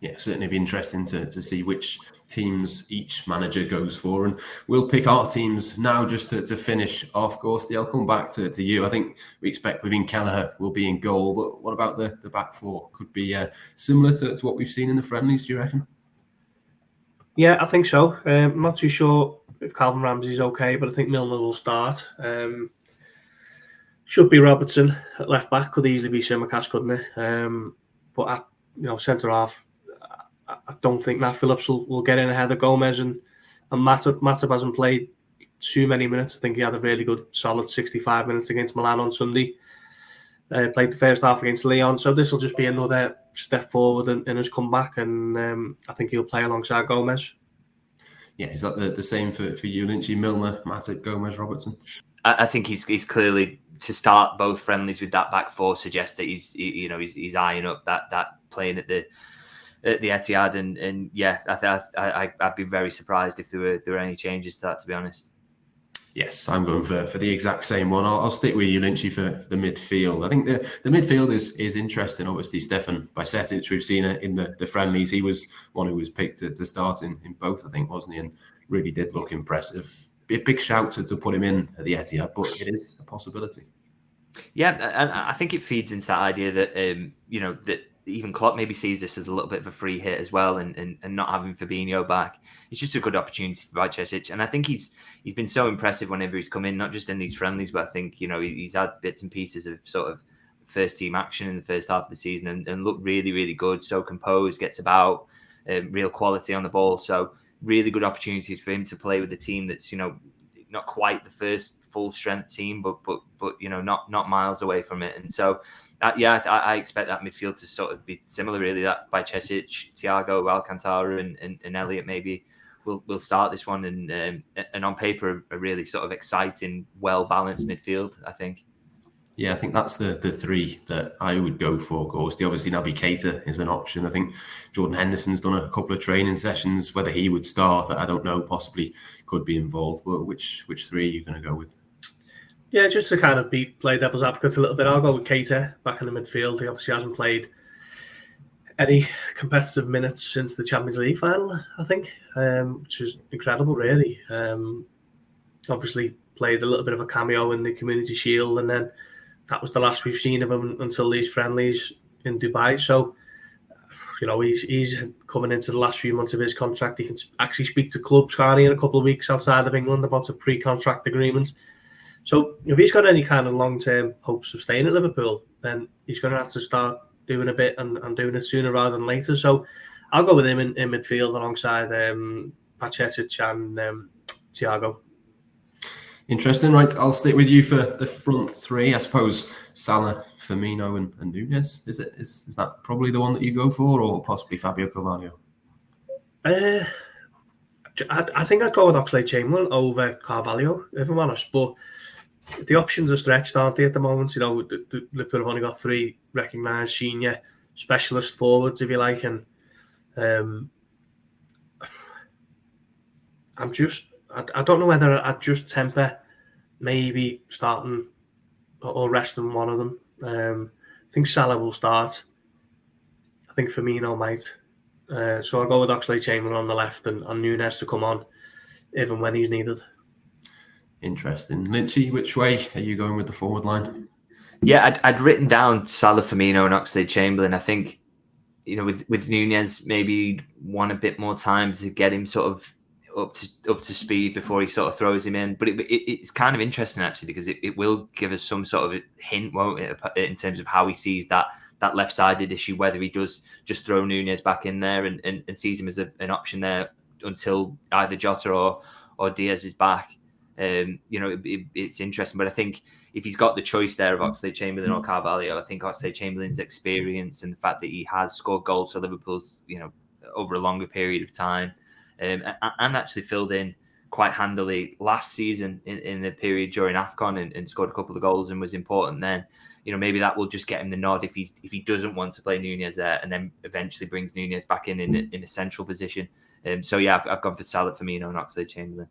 Yeah, certainly be interesting to see which teams each manager goes for. And we'll pick our teams now just to finish off. Gorsty, I'll come back to you. I think we expect within Kelleher will be in goal, but what about the back four? Could be similar to what we've seen in the friendlies, do you reckon? Yeah, I think so. I'm not too sure if Calvin Ramsey's okay, but I think Milner will start. Should be Robertson at left back. Could easily be Simicast, couldn't it? But at centre half, I don't think Nat Phillips will get in ahead of Gomez, and Matip hasn't played too many minutes. I think he had a really good, solid 65 minutes against Milan on Sunday. Played the first half against Lyon, so this will just be another step forward in his comeback, and I think he'll play alongside Gomez. Yeah, is that the same for you, Lynchy? Milner, Matip, Gomez, Robertson? I think he's clearly, to start both friendlies with that back four, suggests that he's eyeing up that playing at the Etihad, and yeah, I'd be very surprised if there were any changes to that, to be honest. Yes, I'm going for the exact same one. I'll stick with you, Lynchy, for the midfield. I think the midfield is interesting. Obviously, Stefan Bajcetic, we've seen it in the friendlies. He was one who was picked to start in both, I think, wasn't he? And really did look impressive. A big shout to put him in at the Etihad, but it is a possibility. Yeah, and I think it feeds into that idea that that even Klopp maybe sees this as a little bit of a free hit as well, and not having Fabinho back, it's just a good opportunity for Bajcetic. And I think he's been so impressive whenever he's come in, not just in these friendlies, but I think he's had bits and pieces of sort of first team action in the first half of the season, and looked really, really good. So composed, gets about, real quality on the ball. So really good opportunities for him to play with a team that's not quite the first full strength team, but not miles away from it. And so I expect that midfield to sort of be similar, really. That Bajcetic, Thiago, Alcantara, and Elliott maybe will start this one, and on paper a really sort of exciting, well balanced midfield, I think. Yeah, I think that's the three that I would go for, Gorsty. Obviously, Naby Keita is an option. I think Jordan Henderson's done a couple of training sessions. Whether he would start, I don't know. Possibly could be involved. But which three are you going to go with? Yeah, just to kind of play devil's advocate a little bit, I'll go with Keita back in the midfield. He obviously hasn't played any competitive minutes since the Champions League final, I think, which is incredible, really. Obviously played a little bit of a cameo in the Community Shield, and then that was the last we've seen of him until these friendlies in Dubai. So, he's coming into the last few months of his contract. He can actually speak to clubs, can't he, in a couple of weeks outside of England about a pre-contract agreement. So if he's got any kind of long-term hopes of staying at Liverpool, then he's going to have to start doing a bit and doing it sooner rather than later. So I'll go with him in midfield alongside Bajcetic and Thiago. Interesting, right? I'll stick with you for the front three. I suppose Salah, Firmino, and Nunez. Is that probably the one that you go for, or possibly Fabio Carvalho? I think I'd go with Oxlade-Chamberlain over Carvalho, if I'm honest. But the options are stretched, aren't they, at the moment? Liverpool have only got three recognised senior specialist forwards, if you like, and I don't know whether I'd just temper maybe starting or resting one of them. I think Salah will start. I think Firmino might. So I'll go with Oxlade-Chamberlain on the left and Nunez to come on if and when he's needed. Interesting. Lynchy, which way are you going with the forward line? Yeah, I'd written down Salah, Firmino and Oxlade-Chamberlain. I think, with Nunez, maybe want a bit more time to get him sort of up to speed before he sort of throws him in. But it's kind of interesting, actually, because it will give us some sort of a hint, won't it, in terms of how he sees that left-sided issue, whether he does just throw Nunez back in there and sees him as an option there until either Jota or Diaz is back. It's interesting, but I think if he's got the choice there of Oxlade-Chamberlain or Carvalho, I think Oxlade-Chamberlain's experience and the fact that he has scored goals for Liverpool's, over a longer period of time, and actually filled in quite handily last season in the period during AFCON and scored a couple of goals and was important then. Maybe that will just get him the nod if he doesn't want to play Nunez there, and then eventually brings Nunez back in a central position. So yeah, I've gone for Salah, Firmino and Oxlade-Chamberlain.